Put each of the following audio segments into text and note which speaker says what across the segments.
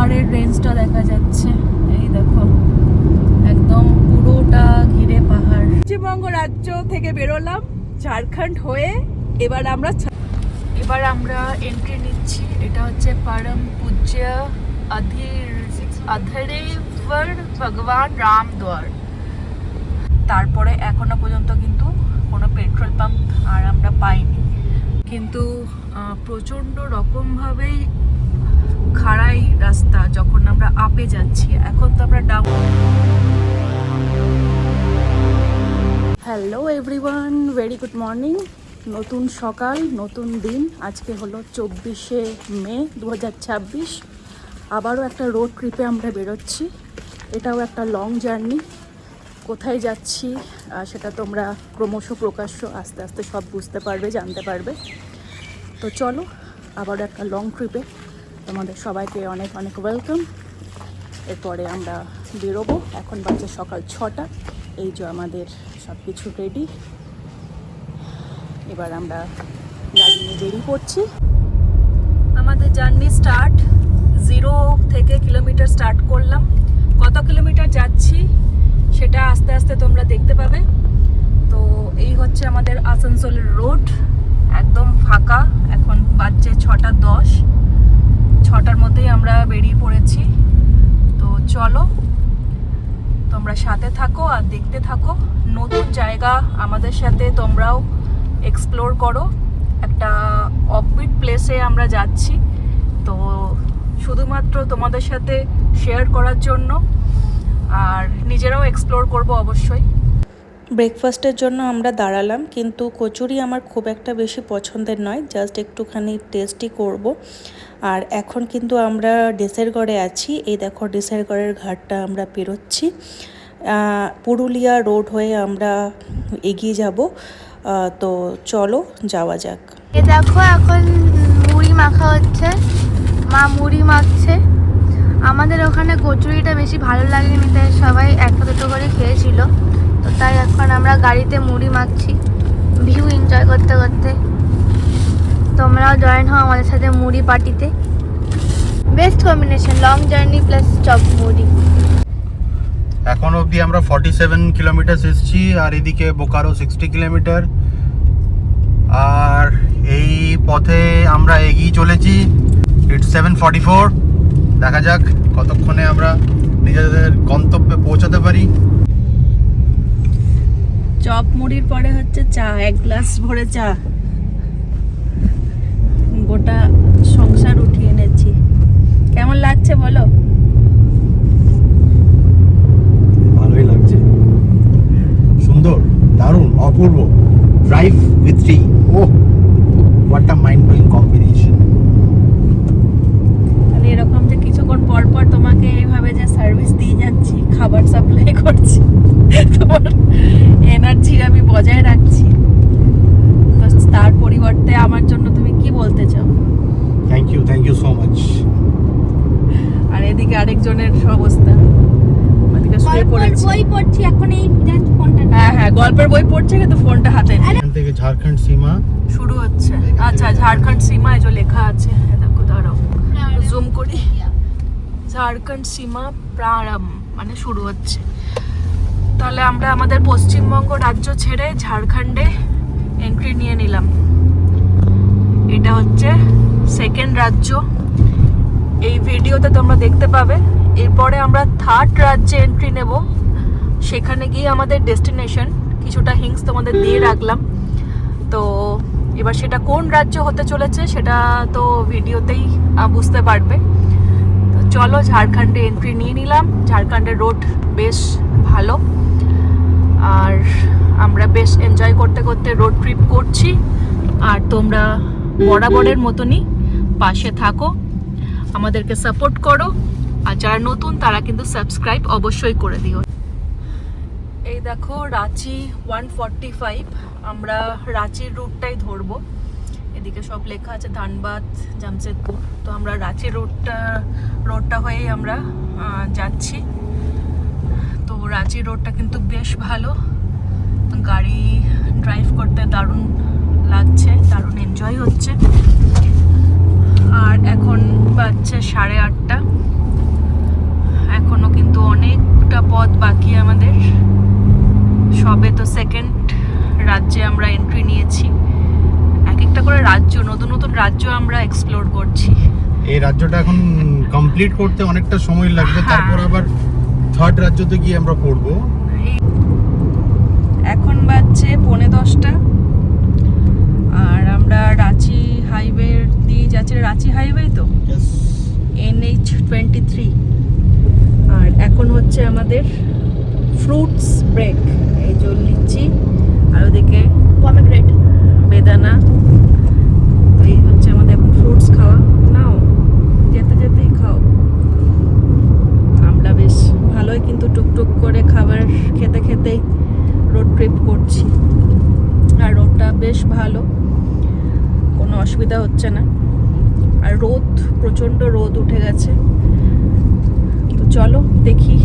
Speaker 1: পাহাড়ের রেঞ্জটা দেখা যাচ্ছে। এই দেখো একদম পুরোটা ঘিরে পাহাড়। পশ্চিমবঙ্গ রাজ্য থেকে বেরোলাম ঝাড়খণ্ড হয়ে, এবার আমরা এন্ট্রি নিচ্ছি। এটা হচ্ছে পরম পূজ্য অধরেশ্বর ভগবান রাম দ্বার। তারপরে এখনো পর্যন্ত কিন্তু কোনো পেট্রোল পাম্প আর আমরা পাইনি, কিন্তু প্রচণ্ড রকমভাবেই খাড়াই রাস্তা যখন আমরা আপে যাচ্ছি। এখন তো আমরা down. Hello everyone, very good morning. নতুন সকাল, নতুন দিন। আজকে হলো 24শে মে 2026। আবারও একটা রোড ট্রিপে আমরা বেরোচ্ছি। এটাও একটা লং জার্নি। কোথায় যাচ্ছি সেটা তোমরা ক্রমশ প্রকাশ্য আস্তে আস্তে সব বুঝতে পারবে, জানতে পারবে। তো চলো আবারও একটা লং ট্রিপে তোমাদের সবাইকে অনেক অনেক ওয়েলকাম। এরপরে আমরা বেরোবো। এখন বাজে সকাল 6টা। এই যে আমাদের সব কিছু রেডি। এবার আমরা গাড়ি নিয়ে বেরিয়ে পড়ছি। আমাদের জার্নি স্টার্ট 0 থেকে কিলোমিটার স্টার্ট করলাম। কত কিলোমিটার যাচ্ছি সেটা আস্তে আস্তে তোমরা দেখতে পাবে। তো এই হচ্ছে আমাদের আসানসোলের রোড, একদম ফাঁকা। এখন বাজছে 6:10। 6টার মধ্যেই আমরা বেরিয়ে পড়েছি। তো চলো তোমরা সাথে থাকো আর দেখতে থাকো। নতুন জায়গা আমাদের সাথে তোমরাও এক্সপ্লোর করো। একটা অফবিট প্লেসে আমরা যাচ্ছি, তো শুধুমাত্র তোমাদের সাথে শেয়ার করার জন্য, আর নিজেরাও এক্সপ্লোর করব অবশ্যই। ব্রেকফাস্টের জন্য আমরা দাঁড়ালাম, কিন্তু কচুরি আমার খুব একটা বেশি পছন্দের নয়, জাস্ট একটুখানি টেস্টই করব। আর এখন কিন্তু আমরা ডেসেরগড়ে আছি। এই দেখো ডেসেরগড়ের ঘাটটা আমরা পেরোচ্ছি। পুরুলিয়া রোড হয়ে আমরা এগিয়ে যাব। তো চলো যাওয়া যাক।
Speaker 2: এ দেখো এখন মুড়ি মাখা হচ্ছে, মা মুড়ি মাখছে। আমাদের ওখানে কচুরিটা বেশি ভালো লাগেনি, তাই সবাই একটা দুটো করে খেয়েছিল। তো তাই এখন আমরা গাড়িতে মুড়ি মাখছি, ভিউ এনজয় করতে করতে। তোমরাও জয়েন হও আমাদের সাথে মুড়ি পার্টিতে। Best combination, long journey plus chop মুড়ি।
Speaker 3: এখন অবধি আমরা 47 কিলোমিটার এসেছি, আর এদিকে বোকারো 60 কিলোমিটার। আর এই পথে আমরা এগিয়ে চলেছি। ইটস 7:44। দেখা যাক কতক্ষণে আমরা নিজেদের গন্তব্যে পৌঁছাতে পারি।
Speaker 1: চপ মুড়ির পরে হচ্ছে চা, 1 গ্লাস ভরে চা। গোটা সংসার উঠিয়ে এনেছি। কেমন লাগছে বলো?
Speaker 3: ভালোই লাগছে, সুন্দর, দারুণ, অপূর্ব। Drive with tea, oh what a mind blowing combination.
Speaker 1: মানে এরকম যে কিছুক্ষণ পর পর তোমাকে এইভাবে যে সার্ভিস দিয়ে যাচ্ছি, খাবার সাপ্লাই করছি, তোমার এনার্জি আমি বজায় রাখছি, তার পরিবর্তে আমার জন্য তুমি কি বলতে চাও?
Speaker 3: Thank you so much.
Speaker 1: আর এদিকে আরেকজনের অবস্থা, ওদিকে শুয়ে পড়েছে।
Speaker 2: বই পড়ছি এখন, এই ফোনটা।
Speaker 1: হ্যাঁ গল্পের বই পড়ছে, কিন্তু ফোনটা হাতে নেই।
Speaker 3: এখান থেকে ঝাড়খণ্ড সীমা
Speaker 1: শুরু হচ্ছে। আচ্ছা, ঝাড়খণ্ড সীমা এই যে লেখা আছে, দেখো দাঁড়াও জুম করি। ঝাড়খণ্ড সীমা প্রারম্ভ মানে শুরু হচ্ছে। তাহলে আমরা আমাদের পশ্চিমবঙ্গ রাজ্য ছেড়ে ঝাড়খণ্ডে এন্ট্রি নিয়ে নিলাম। এটা হচ্ছে সেকেন্ড রাজ্য। এই ভিডিওতে তোমরা দেখতে পাবে। এরপরে আমরা থার্ড রাজ্যে এন্ট্রি নেব। সেখানে গিয়ে আমাদের ডেস্টিনেশন। কিছুটা হিংস তোমাদের দিয়ে রাখলাম। তো এবার সেটা কোন রাজ্য হতে চলেছে সেটা তো ভিডিওতেই বুঝতে পারবে। তো চলো ঝাড়খণ্ডে এন্ট্রি নিয়ে নিলাম। ঝাড়খণ্ডের রোড বেশ ভালো, আর আমরা বেশ এনজয় করতে করতে রোড ট্রিপ করছি। আর তোমরা বরাবরের মতনই পাশে থাকো, আমাদেরকে সাপোর্ট করো। আর যারা নতুন তারা কিন্তু সাবস্ক্রাইব অবশ্যই করে দিও। এই দেখো রাঁচি 145। আমরা রাঁচির রুটটাই ধরবো। এদিকে সব লেখা আছে ধানবাদ, জামশেদপুর। তো আমরা রাঁচি রোডটা হয়েই আমরা যাচ্ছি। তো রাঁচি রোডটা কিন্তু বেশ ভালো, গাড়ি ড্রাইভ করতে দারুণ লাগছে, দারুণ এনজয় হচ্ছে। আর এখন বাজছে 8:30। অনেকটা পথ বাকি আমাদের। সবে তো সেকেন্ড রাজ্যে আমরা এন্ট্রি নিয়েছি। এক একটা করে রাজ্য, নতুন নতুন রাজ্য আমরা এক্সপ্লোর করছি।
Speaker 3: এই রাজ্যটা এখন কমপ্লিট করতে অনেকটা সময় লাগবে, তারপর আবার থার্ড রাজ্যতে গিয়ে আমরা পড়বো।
Speaker 1: এখন বাজছে 10:45 আর আমরা রাঁচি হাইওয়ে দিয়ে যাচ্ছি। রাঁচি হাইওয়ে তো NH23। আর এখন হচ্ছে আমাদের ফ্রুটস ব্রেক। এই জল লিচি আর ওদিকে
Speaker 2: পমেগ্রেট,
Speaker 1: বেদানা। এই হচ্ছে আমাদের এখন ফ্রুটস খাওয়া। নাও, যেতে যেতেই খাও। আমরা বেশ ভালোই কিন্তু টুকটুক করে খাবার খেতে খেতেই রোড ট্রিপ করছি। আর রোডটা বেশ ভালো, কোনো অসুবিধা হচ্ছে না। আর রোদ, প্রচণ্ড রোদ উঠে গেছে। তো চলো দেখি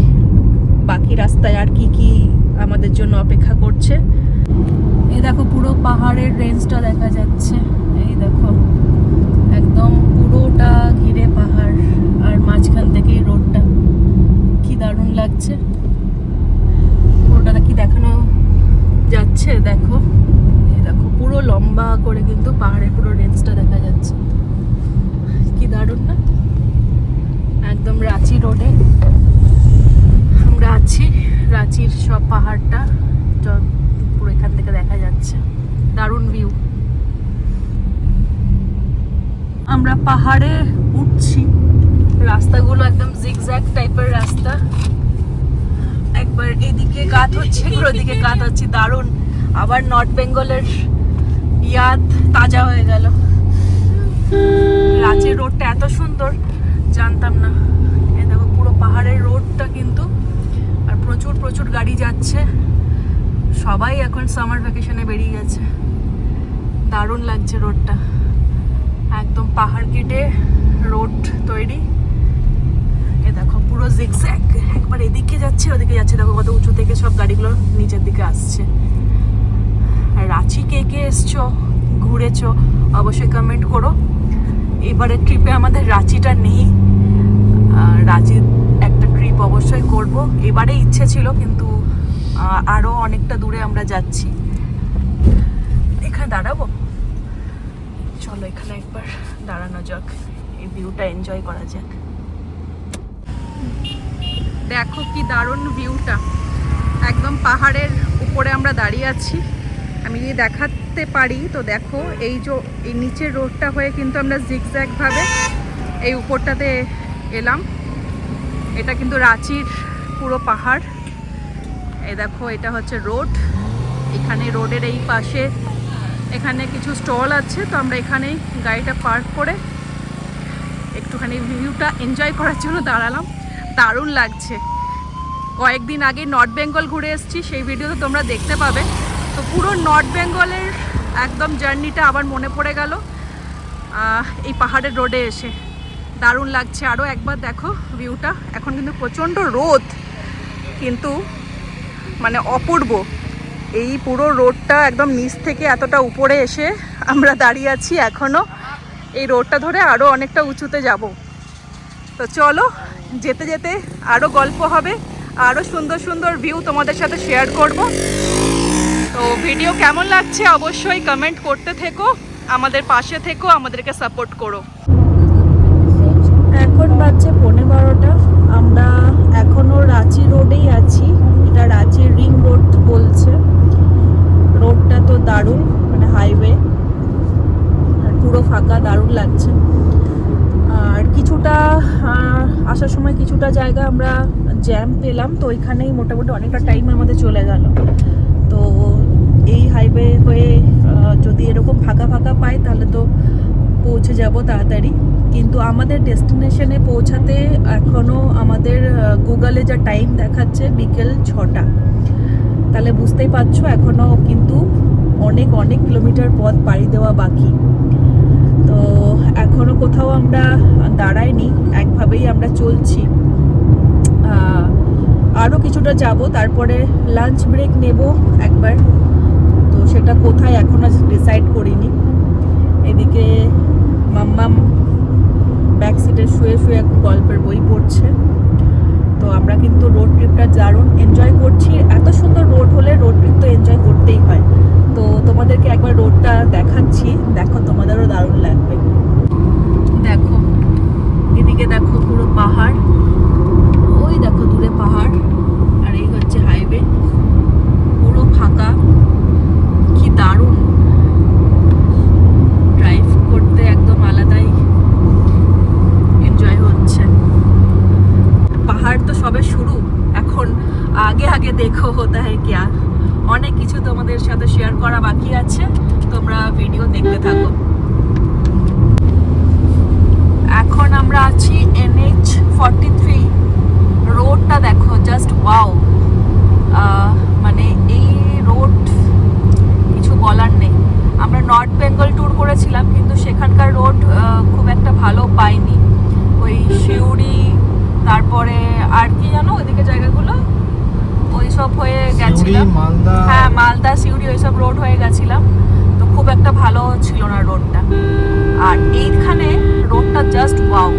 Speaker 1: বাকি রাস্তায় আর কি কি আমাদের জন্য অপেক্ষা করছে। এই দেখো পুরো পাহাড়ের রেঞ্জটা দেখা যাচ্ছে। এই দেখো একদম পুরোটা ঘিরে পাহাড়, আর মাঝখান থেকেই রোডটা। কি দারুণ লাগছে। পুরোটা কি দেখানো যাচ্ছে দেখো। এই দেখো পুরো লম্বা করে কিন্তু পাহাড়ের পুরো রেঞ্জটা দেখা যাচ্ছে। কি দারুণ না? একদম রাঁচি রোডে আমরা আছি। রাঁচির সব পাহাড়টা পুরো এখান থেকে দেখা যাচ্ছে। দারুণ ভিউ। আমরা পাহাড়ে উঠছি। রাস্তাগুলো একদম জিগজ্যাগ টাইপের রাস্তা। একবার এদিকে কাত হচ্ছে, একবার ওদিকে কাত হচ্ছে। দারুণ। আবার নর্থ বেঙ্গলের ইয়াদ তাজা হয়ে গেল। রাঁচির রোডটা এত সুন্দর জানতাম না। এই দেখো পুরো পাহাড়ের রোডটা কিন্তু, আর প্রচুর প্রচুর গাড়ি যাচ্ছে। সবাই এখন সামার ভ্যাকেশনে বেরিয়ে গেছে। দারুণ লাগছে রোডটা। একদম পাহাড় কেটে রোড তৈরি। এ দেখো পুরো জিগজ্যাগ, একবার এদিকে যাচ্ছে ওদিকে যাচ্ছে। দেখো কত উঁচু থেকে সব গাড়িগুলো নিচের দিকে আসছে। আর রাঁচি কে কে এসছো, ঘুরেছো, অবশ্যই কমেন্ট করো। এবারে ট্রিপে আমাদের রাঁচিটা নেই। রাঁচির একটা ট্রিপ অবশ্যই করব। এবারে ইচ্ছে ছিল, কিন্তু আরও অনেকটা দূরে আমরা যাচ্ছি। এখানে দাঁড়াবো, চলো এখানে একবার দাঁড়ানো যাক, এই ভিউটা এনজয় করা যাক। দেখো কি দারুণ ভিউটা। একদম পাহাড়ের উপরে আমরা দাঁড়িয়ে আছি। আমি যদি দেখাতে পারি তো দেখো, এই যে এই নিচের রোডটা হয়ে কিন্তু আমরা জিগজ্যাগ ভাবে এই উপরটাতে এলাম। এটা কিন্তু রাঁচির পুরো পাহাড়। এই দেখো এটা হচ্ছে রোড। এখানে রোডের এই পাশে এখানে কিছু স্টল আছে, তো আমরা এখানেই গাড়িটা পার্ক করে একটুখানি ভিউটা এনজয় করার জন্য দাঁড়ালাম। দারুণ লাগছে। কয়েকদিন আগে নর্থ বেঙ্গল ঘুরে এসেছি, সেই ভিডিও তো তোমরা দেখতে পাবে। তো পুরো নর্থ বেঙ্গলের একদম জার্নিটা আবার মনে পড়ে গেল এই পাহাড়ের রোডে এসে। দারুণ লাগছে। আরও একবার দেখো ভিউটা। এখন কিন্তু প্রচণ্ড রোদ, কিন্তু মানে অপূর্ব। এই পুরো রোডটা একদম নিচ থেকে এতটা উপরে এসে আমরা দাঁড়িয়ে আছি এখনও। এই রোডটা ধরে আরও অনেকটা উঁচুতে যাব। তো চলো যেতে যেতে আরও গল্প হবে, আরও সুন্দর সুন্দর ভিউ তোমাদের সাথে শেয়ার করব। তো ভিডিও কেমন লাগছে অবশ্যই কমেন্ট করতে থেকো, আমাদের পাশে থেকো, আমাদেরকে সাপোর্ট করো। এখন বাজছে 12:15। আমরা এখনও রাঁচি রোডেই আছি। এটা রাঁচির রিং রোড বলছে। রোডটা তো দারুণ, মানে হাইওয়ে, আর পুরো ফাঁকা, দারুণ লাগছে। আর কিছুটা আসার সময় কিছুটা জায়গা আমরা জ্যাম পেলাম, তো ওইখানেই মোটামুটি অনেকটা টাইম আমাদের চলে গেল। তো এই হাইওয়ে হয়ে যদি এরকম ফাঁকা ফাঁকা পাই তাহলে তো পৌঁছে যাব তাড়াতাড়ি। কিন্তু আমাদের ডেস্টিনেশনে পৌঁছাতে এখনও আমাদের গুগলে যা টাইম দেখাচ্ছে বিকেল 6টা। তাহলে বুঝতেই পারছো এখনও কিন্তু অনেক অনেক কিলোমিটার পথ পাড়ি দেওয়া বাকি। তো এখনও কোথাও আমরা দাঁড়াইনি, একভাবেই আমরা চলছি। আরও কিছুটা যাব, তারপরে লাঞ্চ ব্রেক নেব একবার। তো সেটা কোথায় এখন আজ ডিসাইড করিনি। এদিকে মাম্মাম ব্যাক সিটে শুয়ে শুয়ে গল্পের বই পড়ছে। তো তো আমরা কিন্তু রোড ট্রিপটা দারুণ এনজয় করছি। এত সুন্দর রোড হলে রোড ট্রিপ তো এনজয় করতেই হয়। তো তোমাদেরকে একবার রোডটা দেখাচ্ছি, দেখো তোমাদেরও দারুণ লাগবে। দেখো এদিকে দেখো পুরো পাহাড়, ওই দেখো দূরে পাহাড়, আর এই হচ্ছে হাইওয়ে, পুরো ফাঁকা। কি দারুণ ড্রাইভ করতে, একদম আলাদাই এনজয় হচ্ছে। পাহাড় তো সবে শুরু, এখন আগে আগে দেখো হতা হ্যায় কিয়া। অনেক কিছু তোমাদের সাথে শেয়ার করা বাকি আছে, তোমরা ভিডিও দেখতে থাকো। এখন আমরা আছি NH43। রোডটা দেখো, জাস্ট ওয়াও। মানে এই রোড কিছু বলার নেই। আমরা নর্থ বেঙ্গল ট্যুর করেছিলাম, কিন্তু সেখানকার রোড খুব একটা ভালো পাইনি। ওই সিউড়ি, তারপরে আর কি জানো ওইদিকে জায়গাগুলো, ওইসব হয়ে গেছিলাম। হ্যাঁ, মালদা, সিউড়ি ওইসব রোড হয়ে গেছিলাম, তো খুব একটা ভালো ছিল না রোডটা। আর এইখানে রোডটা জাস্ট ওয়াও।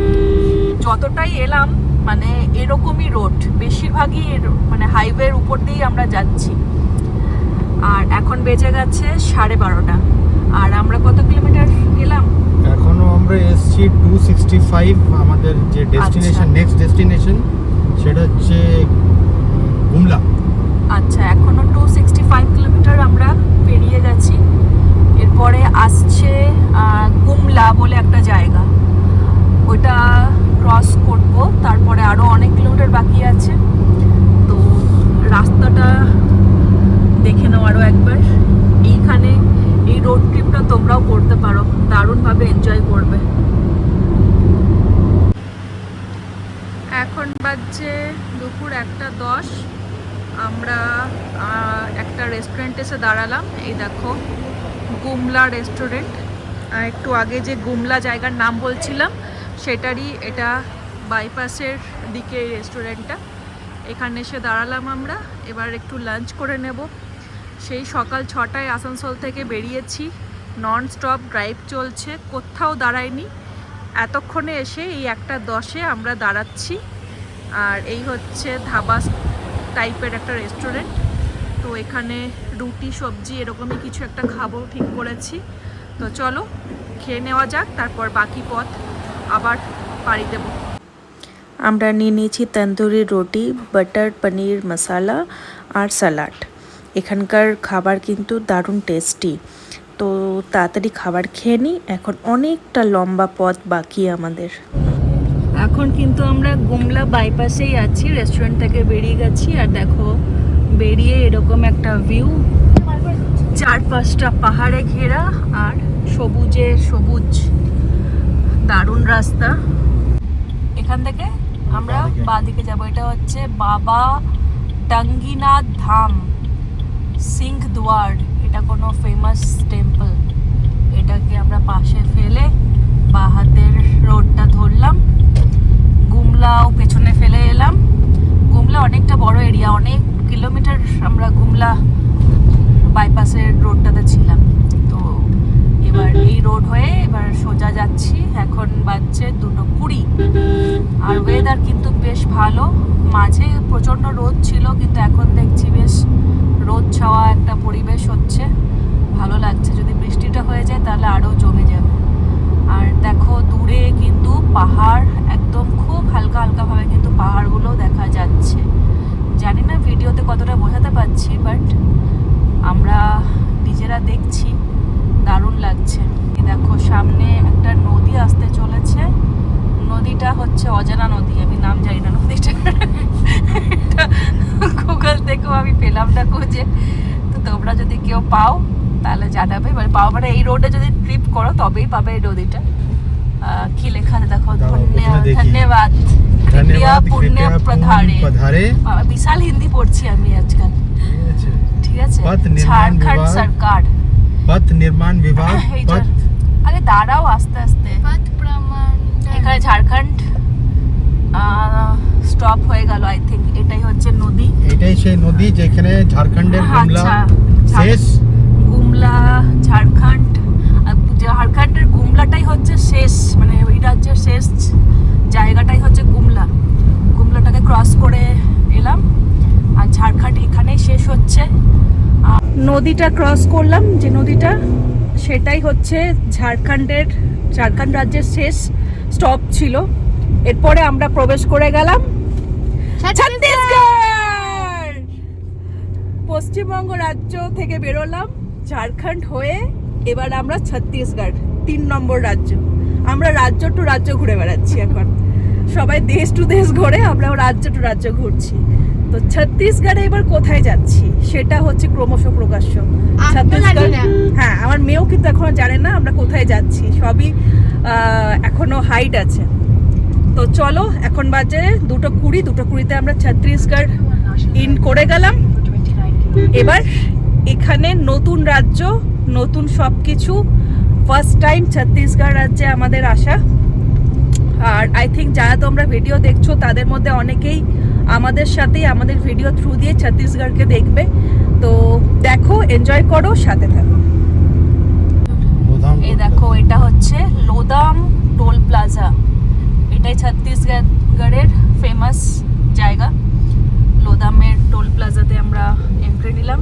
Speaker 1: যতটাই এলাম মানে এরকমই রোড, বেশিরভাগই মানে হাইওয়ের উপর দিয়েই আমরা যাচ্ছি। আর এখন বেজে গেছে 12:30। আর আমরা কত কিলোমিটার গেলাম?
Speaker 3: এখনো আমরা এসছি 265। আমাদের যে ডেস্টিনেশন, নেক্সট ডেস্টিনেশন সেটা হচ্ছে গুমলা।
Speaker 1: আচ্ছা, এখনো 265 কিলোমিটার আমরা পেরিয়ে গেছি। এরপরে আসছে গুমলা বলে একটা জায়গা, ওইটা ক্রস করব। তারপরে আরও অনেক কিলোমিটার বাকি আছে, তো রাস্তাটা দেখে নাও আরও একবার। এইখানে এই রোড ট্রিপটা তোমরাও করতে পারো, দারুণভাবে এনজয় করবে। এখন বাজছে দুপুর 1:10। আমরা একটা রেস্টুরেন্টে এসে দাঁড়ালাম। এই দেখো গুমলা রেস্টুরেন্ট। একটু আগে যে গুমলা জায়গার নাম বলছিলাম সেটারই এটা বাইপাসের দিকে এই রেস্টুরেন্টটা। এখানে এসে দাঁড়ালাম আমরা। এবার একটু লাঞ্চ করে নেব। সেই সকাল 6টায় আসানসোল থেকে বেরিয়েছি, নন স্টপ ড্রাইভ চলছে, কোথাও দাঁড়ায়নি। এতক্ষণে এসে এই 1:10-এ আমরা দাঁড়াচ্ছি। আর এই হচ্ছে ধাবা টাইপের একটা রেস্টুরেন্ট। তো এখানে রুটি সবজি এরকমই কিছু একটা খাবো ঠিক করেছি। তো চলো খেয়ে নেওয়া যাক, তারপর বাকি পথ আবার পাড়ি দেব।
Speaker 4: আমরা নিয়ে নিয়েছি তন্দুরি রুটি, বাটার পনির মশালা আর স্যালাড। এখানকার খাবার কিন্তু দারুণ টেস্টি। তো তাড়াতাড়ি খাবার খেয়ে নিই, এখন অনেকটা লম্বা পথ বাকি আমাদের।
Speaker 1: এখন কিন্তু আমরা গুমলা বাইপাসেই আছি, রেস্টুরেন্ট থেকে বেরিয়ে গেছি। আর দেখো বেরিয়ে এরকম একটা ভিউ, 4-5টা পাহাড়ে ঘেরা আর সবুজে সবুজ, দারুণ রাস্তা। এখান থেকে আমরা বাঁদিকে যাব। এটা হচ্ছে বাবা টাঙ্গিনাথ ধাম সিংহ দুয়ার। এটা কোনো ফেমাস টেম্পল। এটাকে আমরা পাশে ফেলে বাঁ হাতের রোডটা ধরলাম, গুমলাও পেছনে ফেলে এলাম। গুমলা অনেকটা বড় এরিয়া, অনেক কিলোমিটার আমরা গুমলা বাইপাসের রোডটাতে ছিলাম। তো এবার এই রোড হয়ে এবার সোজা যাচ্ছি। এখন বাজছে 2:20। আর ওয়েদার কিন্তু বেশ ভালো। মাঝে প্রচণ্ড রোদ ছিল, কিন্তু এখন দেখছি বেশ রোদ ছাওয়া একটা পরিবেশ হচ্ছে, ভালো লাগছে। যদি বৃষ্টিটা হয়ে যায় তাহলে আরও জমে যাবে। আর দেখো দূরে কিন্তু পাহাড়, একদম খুব হালকা হালকাভাবে কিন্তু পাহাড়গুলো দেখা যাচ্ছে। জানি না ভিডিওতে কতটা বোঝাতে পারছি, বাট আমরা নিজেরা দেখছি, দারুণ লাগছে। দেখো সামনে একটা নদী আসতে চলেছে। নদীটা হচ্ছে অজানা নদী, আমি নাম জানি না নদীটা। গুগল থেকেও আমি পেলাম না খুঁজে। তো তোমরা যদি কেউ পাও তাহলে জানাবে। মানে পাও মানে এই রোডে যদি ট্রিপ করো তবেই পাবে এই নদীটা। কি লেখা আছে দেখো, ধন্যবাদ কৃপয়া পুণ্য প্রধারে। বিশাল হিন্দি পড়ছি আমি আজকাল, ঠিক আছে। ঝাড়খণ্ড সরকার
Speaker 3: পথ নির্মাণ বিভাগ।
Speaker 1: আরে দাঁড়াও আস্তে আস্তে। এখানে ঝাড়খণ্ড স্টপ হয়ে গেল, আই থিঙ্ক এটাই হচ্ছে নদী।
Speaker 3: এটাই সেই নদী যেখানে ঝাড়খণ্ডের গুমলা শেষ।
Speaker 1: গুমলা ঝাড়খণ্ড, ঝাড়খণ্ডের গুমলাটাই হচ্ছে শেষ, মানে ওই রাজ্যের শেষ জায়গাটাই হচ্ছে গুমলা। গুমলাটাকে ক্রস করে নদীটা ক্রস করলাম, যে নদীটা সেটাই হচ্ছে ঝাড়খণ্ড রাজ্যের শেষ স্টপ ছিল। এরপরে আমরা প্রবেশ করে গেলাম ছত্তিশগড়। পশ্চিমবঙ্গ রাজ্য থেকে বেরোলাম ঝাড়খণ্ড হয়ে, এবার আমরা ছত্তিশগড় 3 নম্বর রাজ্য। আমরা রাজ্য টু রাজ্য ঘুরে বেড়াচ্ছি এখন। সবাই দেশ টু দেশ ঘুরে, আমরা রাজ্য টু রাজ্য ঘুরছি। তো ছত্তিশগড়ে এবার কোথায় যাচ্ছি সেটা হচ্ছে ক্রমশ প্রকাশ্য। ছত্তিশগড়, হ্যাঁ, আমার মেয়েও কিন্তু এখনো জানে না আমরা কোথায় যাচ্ছি, সবই এখনো হাইট আছে। তো চলো, এখন বাজে 2:20, 2:20-তে আমরা ছত্তিশগড় ইন করে গেলাম। এবার এখানে নতুন রাজ্য, নতুন সব কিছু, ফার্স্ট টাইম ছত্তিশগড় রাজ্যে আমাদের আসা। আর আই থিঙ্ক যারা তোমরা ভিডিও দেখছো তাদের মধ্যে অনেকেই আমাদের সাথেই আমাদের ভিডিও থ্রু দিয়ে ছত্তিশগড়কে দেখবে। তো দেখো, এনজয় করো, সাথে থাকো। এই দেখো, এটা হচ্ছে লোদাম টোল প্লাজা। এটাই ছত্তিশগড়ের ফেমাস জায়গা। লোদামের টোল প্লাজাতে আমরা এন্ট্রি নিলাম।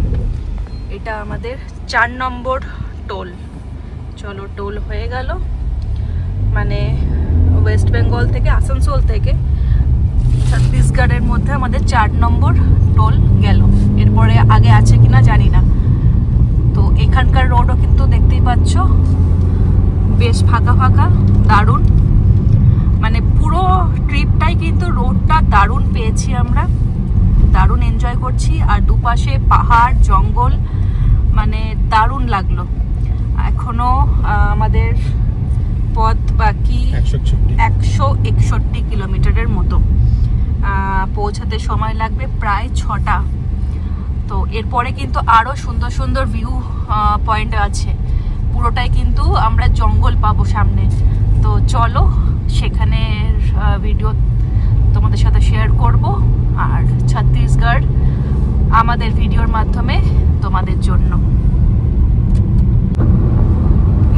Speaker 1: এটা আমাদের 4 নম্বর টোল। চলো, টোল হয়ে গেল। মানে ওয়েস্ট বেঙ্গল থেকে, আসানসোল থেকে ছত্তিশগড়ের মধ্যে আমাদের 4 নম্বর টোল গেল। এরপরে আগে আছে কিনা জানি না। তো এখানকার রোডও কিন্তু দেখতেই পাচ্ছ বেশ ফাঁকা ফাঁকা, দারুণ। মানে পুরো ট্রিপটাই কিন্তু রোডটা দারুণ পেয়েছি আমরা, দারুণ এনজয় করছি। আর দুপাশে পাহাড়, জঙ্গল, মানে দারুণ লাগলো। এখনো আমাদের পথ বাকি 161 কিলোমিটারের মতো। পৌঁছাতে সময় লাগবে প্রায় 6টা। তো এরপরে কিন্তু আরও সুন্দর সুন্দর ভিউ পয়েন্ট আছে। পুরোটাই কিন্তু আমরা জঙ্গল পাবো সামনে। তো চলো, সেখানে ভিডিও তোমাদের সাথে শেয়ার করব। আর ছত্তিশগড় আমাদের ভিডিওর মাধ্যমে তোমাদের জন্য।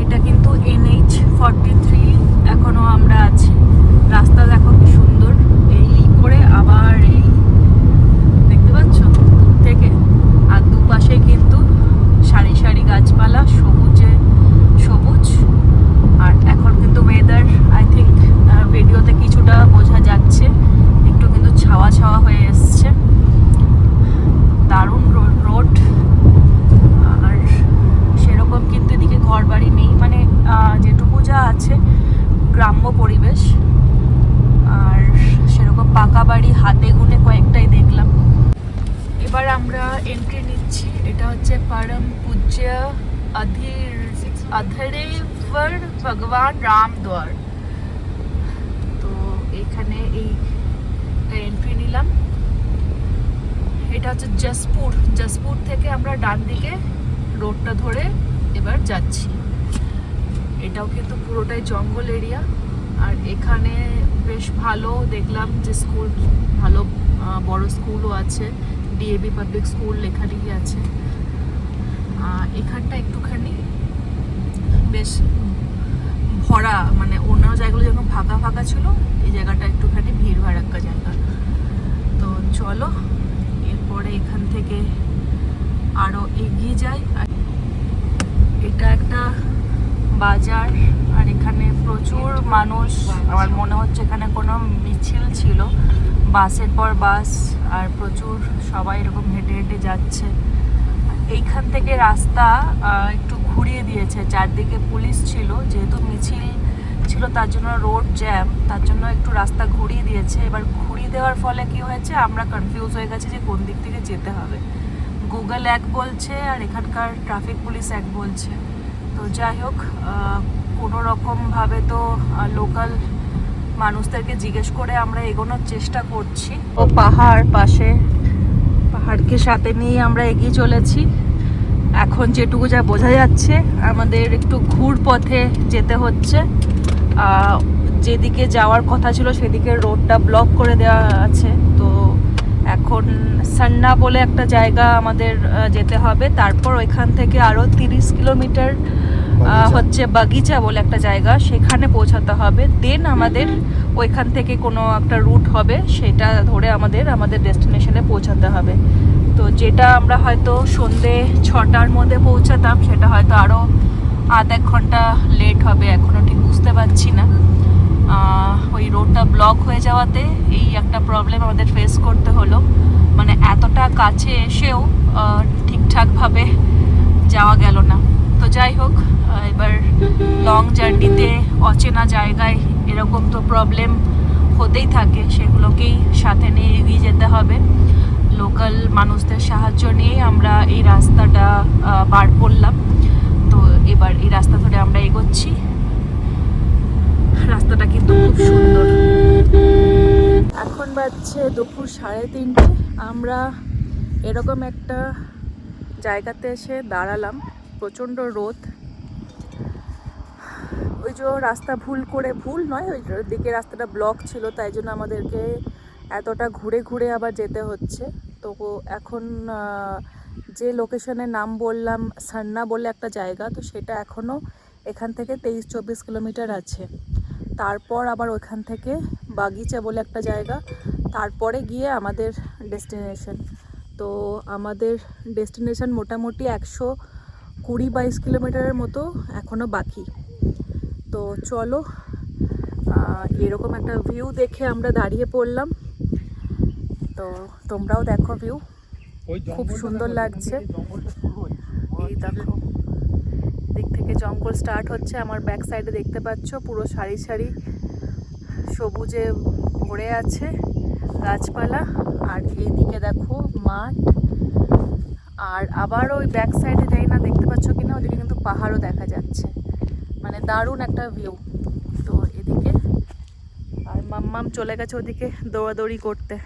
Speaker 1: এটা কিন্তু NH-43 এখনো আমরা আছি। রাস্তা দেখো কি সুন্দর, এই করে আবার এই দেখতে পাচ্ছ দূর থেকে। আর দুপাশে কিন্তু সারি সারি গাছপালা, সবুজে সবুজ। আর এখন কিন্তু ওয়েদার আই থিঙ্ক ভিডিওতে কিছুটা বোঝা যাচ্ছে, একটু কিন্তু ছাওয়া ছাওয়া হয়ে এসছে। দারুণ রোড। আর সেরকম কিন্তু এদিকে ঘর বাড়ি নেই, মানে যেটুকু যা আছে গ্রাম্য পরিবেশ। আর সেরকম পাকা বাড়ি হাতে গুনে কয়েকটাই দেখলাম। এবার আমরা এন্ট্রি নিচ্ছি। এটা হচ্ছে পরম পূজ্য অধরেশ্বর ভগবান রাম দ্বার। তো এখানে এইটা এন্ট্রি নিলাম। এটা হচ্ছে জসপুর থেকে আমরা ডান দিকে রোডটা ধরে এবার যাচ্ছি। এটাও কিন্তু পুরোটাই জঙ্গল এরিয়া। আর এখানে বেশ ভালো দেখলাম যে স্কুল, ভালো বড় স্কুলও আছে। DAV পাবলিক স্কুল এখানেই আছে। এখানটা একটুখানি বেশ ভরা, মানে অন্য জায়গাগুলো যখন ফাঁকা ফাঁকা ছিল, এই জায়গাটা একটুখানি ভিড় ভাড়াক্কা জায়গা। তো চলো, এরপরে এখান থেকে আরো এগিয়ে যাই। এটা একটা বাজার, আর এখানে প্রচুর মানুষ। আমার মনে হচ্ছে এখানে কোনো মিছিল ছিল, বাসের পর বাস, আর প্রচুর সবাই এরকম হেঁটে হেঁটে যাচ্ছে। এইখান থেকে রাস্তা একটু ঘুরিয়ে দিয়েছে, চারদিকে পুলিশ ছিল, যেহেতু মিছিল ছিল তার জন্য রোড জ্যাম, তার জন্য একটু রাস্তা ঘুরিয়ে দিয়েছে। এবার ঘুরিয়ে দেওয়ার ফলে কি হয়েছে, আমরা কনফিউজ হয়ে গেছি যে কোন দিক থেকে যেতে হবে। গুগল এক বলছে আর এখানকার ট্রাফিক পুলিশ এক বলছে। তো যাই হোক, কোনো রকমভাবে তো লোকাল মানুষদেরকে জিজ্ঞেস করে আমরা এগোনোর চেষ্টা করছি। ও পাহাড় পাশে, পাহাড়কে সাথে নিয়ে আমরা এগিয়ে চলেছি। এখন যেটুকু যা বোঝা যাচ্ছে, আমাদের একটু ঘুর পথে যেতে হচ্ছে। যেদিকে যাওয়ার কথা ছিল সেদিকে রোডটা ব্লক করে দেওয়া আছে। তো এখন সান্না বলে একটা জায়গা আমাদের যেতে হবে। তারপর ওইখান থেকে আরও 30 কিলোমিটার হচ্ছে বাগিচা বলে একটা জায়গা, সেখানে পৌঁছাতে হবে। দেন আমাদের ওইখান থেকে কোনো একটা রুট হবে, সেটা ধরে আমাদের ডেস্টিনেশনে পৌঁছাতে হবে। তো যেটা আমরা হয়তো সন্ধে 6টার মধ্যে পৌঁছাতাম সেটা হয়তো আরও আধ এক ঘন্টা লেট হবে, এখনও ঠিক বুঝতে পারছি না। ওই রোডটা ব্লক হয়ে যাওয়াতে এই একটা প্রবলেম আমাদের ফেস করতে হলো, মানে এতটা কাছে এসেও ঠিকঠাকভাবে যাওয়া গেল না। তো যাই হোক, এবার লং জার্নিতে অচেনা জায়গায় এরকম তো প্রবলেম হতেই থাকে, সেগুলোকেই সাথে নিয়ে এগিয়ে যেতে হবে। লোকাল মানুষদের সাহায্য নিয়ে আমরা এই রাস্তাটা পার করলাম। তো এবার এই রাস্তা ধরে আমরা এগোচ্ছি। রাস্তাটা কিন্তু খুব সুন্দর। এখন বাজছে দুপুর 3:30। আমরা এরকম একটা জায়গাতে এসে দাঁড়ালাম, প্রচণ্ড রোদ। ওই যে রাস্তা ভুল নয়, ওই দিকে রাস্তাটা ব্লক ছিল, তাই জন্য আমাদেরকে এতটা ঘুরে ঘুরে আবার যেতে হচ্ছে। তো এখন যে লোকেশনের নাম বললাম, সান্না বলে একটা জায়গা, তো সেটা এখনও এখান থেকে 23-24 কিলোমিটার আছে। তারপর আবার ওইখান থেকে বাগিচা বলে একটা জায়গা, তারপরে গিয়ে আমাদের ডেস্টিনেশন। তো আমাদের ডেস্টিনেশন মোটামুটি 120-22 কিলোমিটারের মতো এখনও বাকি। তো চলো, এরকম একটা ভিউ দেখে আমরা দাঁড়িয়ে পড়লাম। তো তোমরাও দেখো, ভিউ খুব সুন্দর লাগছে। এই দেখো, দিক থেকে জঙ্গল স্টার্ট হচ্ছে। আমার ব্যাক সাইডে দেখতে পাচ্ছ পুরো সারি সারি সবুজে ভরে আছে গাছপালা, আর এইদিকে দেখো মাঠ। আর আবার ওই ব্যাক সাইডে যাই না, দেখতে পাচ্ছ কিনা, ওদিকে কিন্তু পাহাড়ও দেখা যাচ্ছে, মানে দারুণ একটা ভিউ। তো এদিকে আর মাম্মাম চলে গেছে ওদিকে দৌড়াদৌড়ি করতে।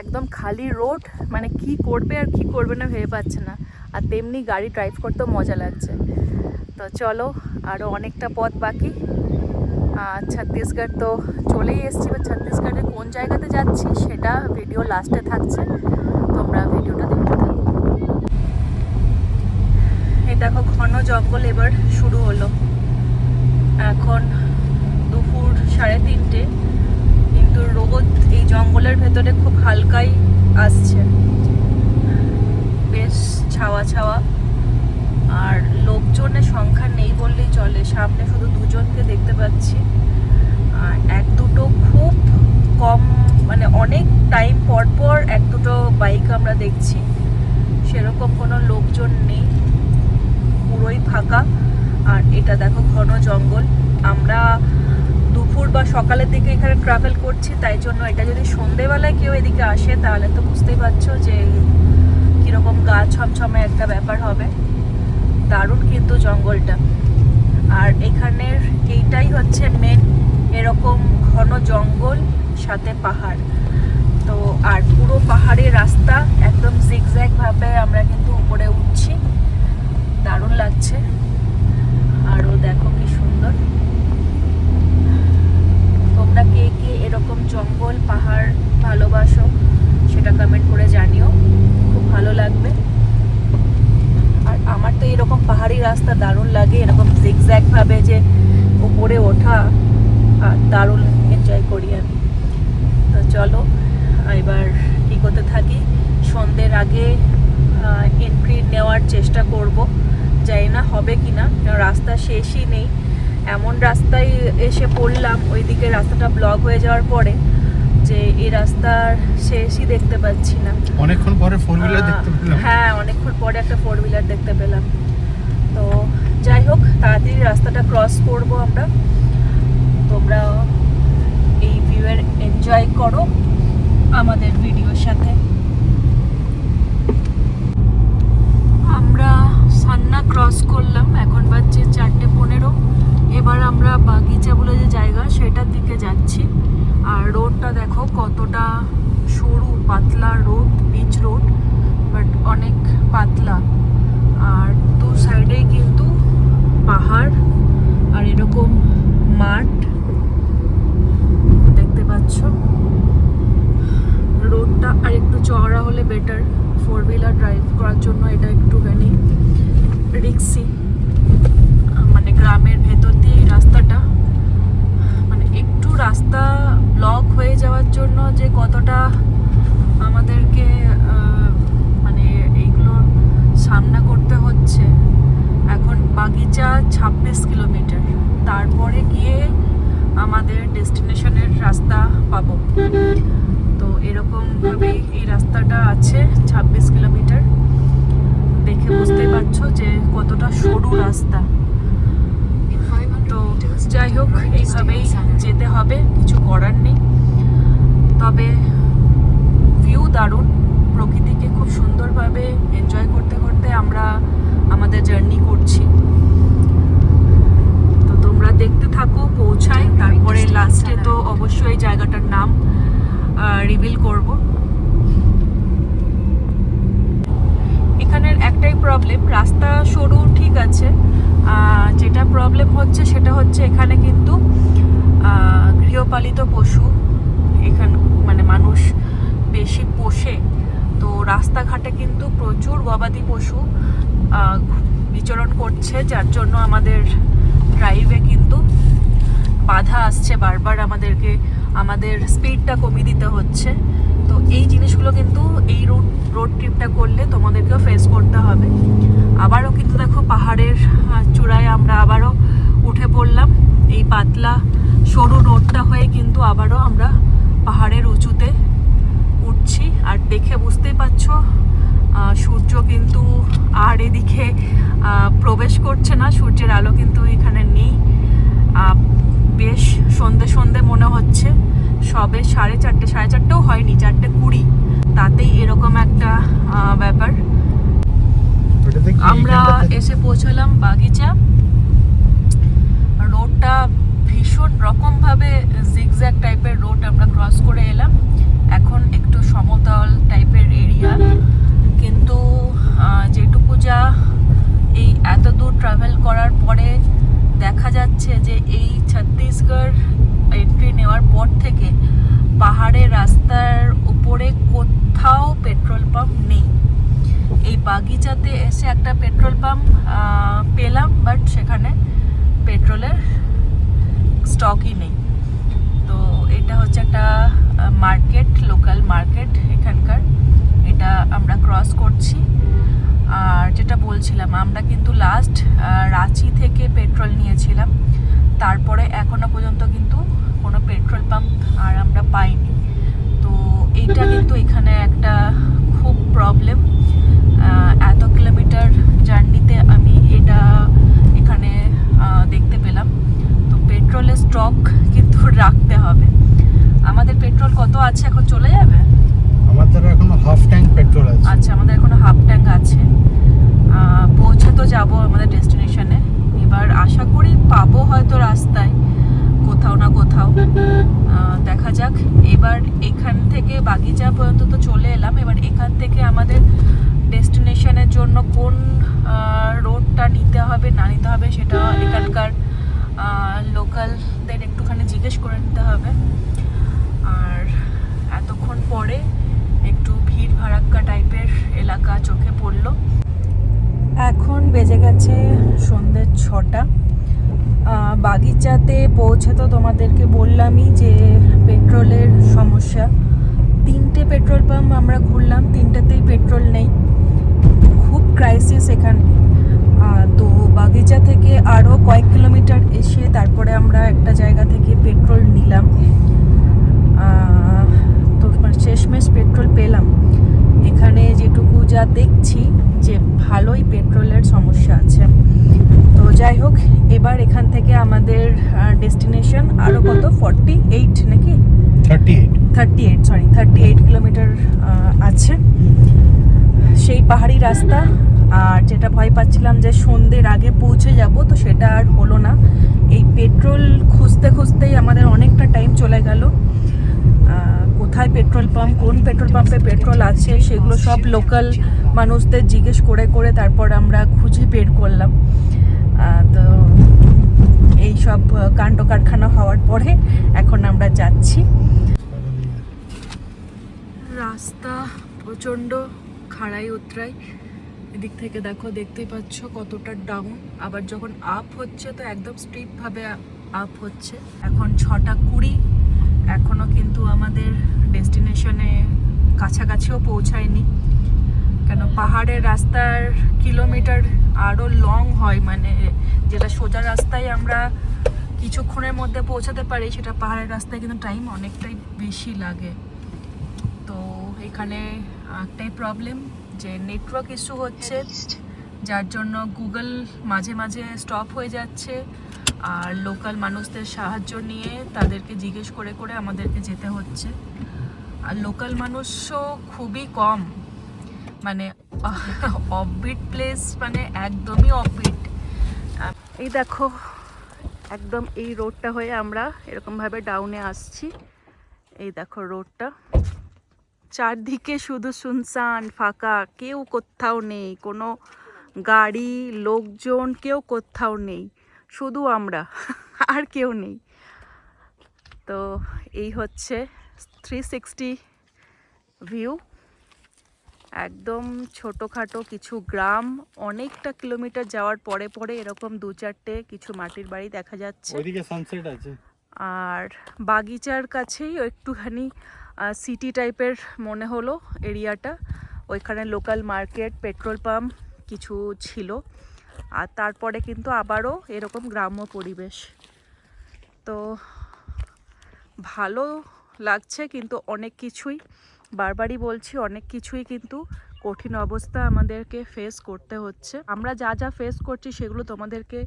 Speaker 1: একদম খালি রোড, মানে কি করবে আর কি করবে না ভেবে পাচ্ছে না। আর তেমনি গাড়ি ড্রাইভ করতেও মজা লাগছে। তো চলো, আরও অনেকটা পথ বাকি। ছত্তিশগড় তো চলেই এসছি, বা ছত্তিশগড়ের কোন জায়গাতে যাচ্ছি সেটা ভিডিও লাস্টে থাকছে, তোমরা ভিডিওটা দেখতে থাকো। এই দেখো ঘন জঙ্গল এবার শুরু হলো। এখন দুপুর 3:30, কিন্তু রোদ এই জঙ্গলের ভেতরে খুব হালকাই আসছে, বেশ ছাওয়া ছাওয়া। আর লোকজনের সংখ্যা নেই বললেই চলে, সামনে শুধু দুজনকে দেখতে পাচ্ছি। আর এক দুটো খুব কম, মানে অনেক টাইম পর পর এক দুটো বাইক আমরা দেখছি, সেরকম কোনো লোকজন নেই, পুরোই ফাঁকা। আর এটা দেখো ঘন জঙ্গল। আমরা দুপুর বা সকালের দিকে এখানে ট্রাভেল করছি, তাই জন্য এটা যদি সন্ধেবেলায় কেউ এদিকে আসে তাহলে তো বুঝতেই পারছো যে কীরকম গা ছমছমে একটা ব্যাপার হবে। দারুণ কিন্তু জঙ্গলটা। আর এখানের এইটাই হচ্ছে মেন, এরকম ঘন জঙ্গল সাথে পাহাড়। তো আর পুরো পাহাড়ের রাস্তা একদম জিগজ্যাগ ভাবে আমরা কিন্তু উপরে উঠছি, দারুণ লাগছে। আরও দেখো কি সুন্দর। তোমরা কে কে এরকম জঙ্গল পাহাড় ভালোবাসো সেটা কমেন্ট করে জানিও, খুব ভালো লাগবে। আর আমার তো এরকম পাহাড়ি রাস্তা দারুণ লাগে, এরকম জিগজ্যাগ ভাবে যে উপরে ওঠা, দারুণ এনজয় করি আমি। তো চলো এবার এগোতে থাকি। সন্ধ্যের আগে এন্ট্রি নেওয়ার চেষ্টা করব, জানি না হবে কি না, রাস্তা শেষই নেই। এমন রাস্তায় এসে পড়লাম ওইদিকে রাস্তাটা ব্লক হয়ে যাওয়ার পরে, যে এই রাস্তার শেষই দেখতে পাচ্ছি না।
Speaker 3: অনেকক্ষণ পরে 4-wheeler দেখতে পেলাম।
Speaker 1: হ্যাঁ, অনেকক্ষণ পরে একটা 4-wheeler দেখতে পেলাম। তো যাই হোক, তাড়াতাড়ি রাস্তাটা ক্রস করব আমরা। তোমরা এই ভিউয়ের এনজয় করো আমাদের ভিডিওর সাথে। আমরা সান্না ক্রস করলাম, এখন বাজছে 4:15। এবার আমরা বাগিচা বলে যে জায়গা সেটার দিকে যাচ্ছি। আর রোডটা দেখো কতটা সরু পাতলা রোড, পিচ রোড, বাট অনেক পাতলা। আর দু সাইডেই কিন্তু পাহাড় আর এরকম মাঠ দেখতে পাচ্ছ। রোডটা আর একটু চওড়া হলে বেটার, 4-wheeler ড্রাইভ করার জন্য এটা একটুখানি রিক্সি। মানে গ্রামের ভেতর দিয়ে এই রাস্তাটা, মানে একটু রাস্তা ব্লক হয়ে যাওয়ার জন্য যে কতটা আমাদেরকে মানে 26 কিলোমিটার, তারপরে গিয়ে আমাদের ডেস্টিনেশনের রাস্তা পাবো। তো এরকমভাবেই এই রাস্তাটা আছে 26 কিলোমিটার। দেখে বুঝতেই পারছো যে কতটা সরু রাস্তা। তো যাই হোক, এইভাবেই যেতে হবে, কিছু করার নেই। তবে ভিউ দারুণ, প্রকৃতিকে খুব সুন্দরভাবে এনজয় করতে করতে আমরা আমাদের জার্নি করছি। তো তোমরা দেখতে থাকো, পৌঁছাই, তারপরে লাস্টে তো অবশ্যই জায়গাটার নাম রিভিল করব। এখানের একটাই প্রবলেম, রাস্তা সরু ঠিক আছে, যেটা প্রবলেম হচ্ছে সেটা হচ্ছে এখানে কিন্তু গৃহপালিত পশু এখানে মানে মানুষ বেশি পোষে। তো রাস্তাঘাটে কিন্তু প্রচুর গবাদি পশু বিচরণ করছে, যার জন্য আমাদের ড্রাইভে কিন্তু বাধা আসছে বারবার, আমাদের স্পিডটা কমিয়ে দিতে হচ্ছে। তো এই জিনিসগুলো কিন্তু এই রোড ট্রিপটা করলে তোমাদেরকেও ফেস করতে হবে। আবারও কিন্তু দেখো পাহাড়ের চূড়ায় আমরা আবারও উঠে পড়লাম। এই পাতলা সরু রোডটা হয়ে কিন্তু আবারও আমরা পাহাড়ের উঁচুতে উঠছি। আর দেখে বুঝতেই পারছো সূর্য কিন্তু আর এদিকে প্রবেশ করছে না, সূর্যের আলো কিন্তু এখানে নেই। বেশ সন্ধে সন্ধে মনে হচ্ছে, সবে 4:30 হয়নি, 4:20, তাতেই এরকম একটা ব্যাপার। আমরা এসে পৌঁছলাম বাগিচা। রোডটা ভীষণ রকমভাবে জিগজ্যাগ টাইপের রোড আমরা ক্রস করে এলাম। এখন একটু সমতল টাইপের এরিয়া, কিন্তু যেটুকু যা এই এত দূর ট্রাভেল করার পরে দেখা যাচ্ছে যে এই ছত্তিশগড় এন্ট্রি নেওয়ার পর থেকে পাহাড়ের রাস্তার উপরে কোথাও পেট্রোল পাম্প নেই। এই বাগিচাতে এসে একটা পেট্রোল পাম্প পেলাম, বাট সেখানে পেট্রোলের স্টকই নেই। তো এটা হচ্ছে একটা মার্কেট, লোকাল মার্কেট এখানকার, এটা আমরা ক্রস করছি। আর যেটা বলছিলাম, আমরা কিন্তু লাস্ট রাঁচি থেকে পেট্রোল নিয়েছিলাম, তারপরে এখনো পর্যন্ত কিন্তু কোনো পেট্রোল পাম্প আর আমরা পাইনি। তো এইটা কিন্তু এখানে একটা খুব প্রবলেম। এত কিলোমিটার জার্নিতে আমি এটা এখানে দেখতে পেলাম। তো পেট্রোলের স্টক কিন্তু রাখতে হবে। আমাদের পেট্রোল কত আছে এখন, চলে যাবে?
Speaker 3: আমাদের এখনো হাফ ট্যাঙ্ক পেট্রোল আছে।
Speaker 1: আচ্ছা, আমাদের এখনো হাফ ট্যাঙ্ক আছে। পৌঁছে তো যাবো আমাদের ডেস্টিনেশনে। এবার আশা করি পাবো হয়তো রাস্তায় কোথাও না কোথাও, দেখা যাক। এবার এখান থেকে বাগিচা পর্যন্ত তো চলে এলাম, এবার এখান থেকে আমাদের ডেস্টিনেশনের জন্য কোন রোডটা নিতে হবে না নিতে হবে সেটা এখানকার লোকালদের একটুখানি জিজ্ঞেস করে নিতে হবে। আর এতক্ষণ পরে একটু ভিড় ভাড়াক্কা টাইপের এলাকা চোখে পড়লো। এখন বেজে গেছে সন্ধ্যে 6টা। বাগিচাতে পৌঁছে তো তোমাদেরকে বললামই যে পেট্রোলের সমস্যা। 3টে পেট্রোল পাম্প আমরা ঘুরলাম, 3টেতেই পেট্রোল নেই, খুব ক্রাইসিস এখানে। তো বাগিচা থেকে আরও কয়েক কিলোমিটার এসে তারপরে আমরা একটা জায়গা থেকে পেট্রোল নিলাম। তো শেষমেশ পেট্রোল পেলাম। এখানে যেটুকু যা দেখছি যে ভালোই পেট্রোলের সমস্যা আছে। তো যাই হোক, এবার এখান থেকে আমাদের ডেস্টিনেশন আরও কত, 48 নাকি 38 কিলোমিটার আছে। সেই পাহাড়ি রাস্তা। আর যেটা ভয় পাচ্ছিলাম যে সন্ধ্যের আগে পৌঁছে যাব, তো সেটা আর হলো না। এই পেট্রোল খুঁজতে খুঁজতেই আমাদের অনেকটা টাইম চলে গেল। কোথায় পেট্রোল পাম্প, কোন পেট্রোল পাম্পে পেট্রোল আছে, সেগুলো সব লোকাল মানুষদের জিজ্ঞেস করে করে তারপর আমরা খুঁজে বের করলাম। তো এই সব কাণ্ড কারখানা হওয়ার পরে এখন আমরা যাচ্ছি। রাস্তা প্রচণ্ড খাড়াই উতরাই, এদিক থেকে দেখো, দেখতেই পাচ্ছ কতটা ডাউন। আবার যখন আপ হচ্ছে তো একদম স্ট্রিপভাবে আপ হচ্ছে। এখন 6:20, এখনও কিন্তু আমাদের ডেস্টিনেশনে কাছাকাছিও পৌঁছায়নি, কেন পাহাড়ের রাস্তার কিলোমিটার আরও লং হয়, মানে যেটা সোজা রাস্তায় আমরা কিছুক্ষণের মধ্যে পৌঁছাতে পারি, সেটা পাহাড়ের রাস্তায় কিন্তু টাইম অনেকটাই বেশি লাগে। তো এখানে একটাই প্রবলেম যে নেটওয়ার্ক ইস্যু হচ্ছে, যার জন্য গুগল মাঝে মাঝে স্টপ হয়ে যাচ্ছে, আর লোকাল মানুষদের সাহায্য নিয়ে তাদেরকে জিজ্ঞেস করে করে আমাদেরকে যেতে হচ্ছে। আর লোকাল মানুষও খুবই কম, মানে অফবিট প্লেস, মানে একদমই অফবিট। এই দেখো একদম এই রোডটা হয়ে আমরা এরকমভাবে ডাউনে আসছি। এই দেখো রোডটা, চারদিকে শুধু শুনশান ফাঁকা, কেউ কোথাও নেই, কোনো গাড়ি লোকজন কেউ কোথাও নেই, শুধু আমরা আর কেউ নেই। তো এই হচ্ছে 360 ভিউ, একদম ছোটোখাটো কিছু গ্রাম, অনেকটা কিলোমিটার যাওয়ার পরে পরে এরকম 2-4টে কিছু মাটির বাড়ি দেখা যাচ্ছে।
Speaker 3: ওইদিকে সানসেট আছে,
Speaker 1: আর বাগিচার কাছেই একটুখানি সিটি টাইপের মনে হলো এরিয়াটা। ওইখানে লোকাল মার্কেট, পেট্রোল পাম্প কিছু ছিল, আর তারপরে কিন্তু আবারও এরকম গ্রাম্য পরিবেশ। তো ভালো লাগছে, কিন্তু অনেক কিছুই, বারবারই বলছি, অনেক কিছুই কিন্তু কঠিন অবস্থা আমাদেরকে ফেস করতে হচ্ছে। আমরা যা যা ফেস করছি সেগুলো তোমাদেরকে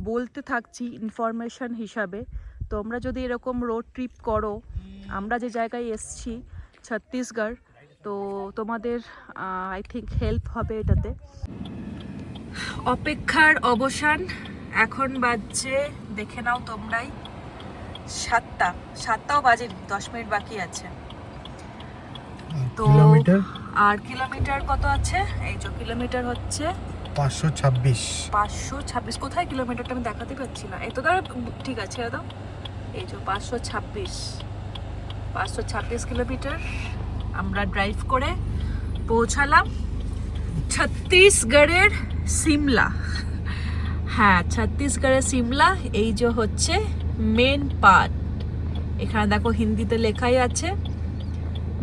Speaker 1: বলতে থাকছি ইনফরমেশন হিসাবে। তোমরা যদি এরকম রোড ট্রিপ করো, আমরা যে জায়গায় এসছি ছত্তিশগড়, তো তোমাদের আই থিঙ্ক হেল্প হবে এটাতে। অপেক্ষার অবসান, এখন বাজছে দেখে নাও তোমরাই 7টাও বাজেনি, 10 মিনিট বাকি আছে। তো আর কিলোমিটার কত আছে? এই যে কিলোমিটার হচ্ছে 526। কোথায় কিলোমিটারটা আমি দেখাতে পাচ্ছি না, এই তো ঠিক আছে দাদা, এই যে 526 কিলোমিটার আমরা ড্রাইভ করে পৌঁছালাম ছত্তিশগড়ের সিমলা। হ্যাঁ, ছত্তিশগড়ের সিমলা। এই যে হচ্ছে মেন পার্ট, এখানে দেখো হিন্দিতে লেখাই আছে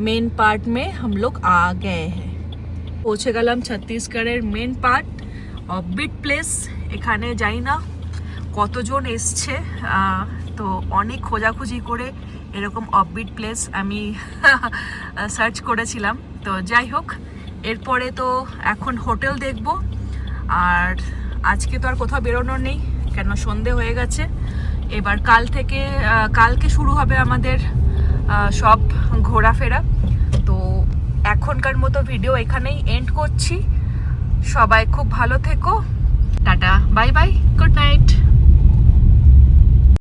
Speaker 1: মেন পার্ট মে হাম লোগ আ গয়ে হ্যাঁ। পৌঁছে গেলাম ছত্তিশগড়ের মেন পার্ট, অফবিট প্লেস। এখানে যাই না কতজন এসছে, তো অনেক খোঁজাখুঁজি করে এরকম অফবিট প্লেস আমি সার্চ করেছিলাম। তো যাই হোক, এরপরে তো এখন হোটেল দেখব, আর আজকে তো আর কোথাও বেরোনোর নেই, কেন সন্ধে হয়ে গেছে। এবার কালকে শুরু হবে আমাদের সব ঘোরাফেরা। তো এখনকার মতো ভিডিও এখানেই এন্ড করছি। সবাই খুব ভালো থেকো, tata, bye bye, good night.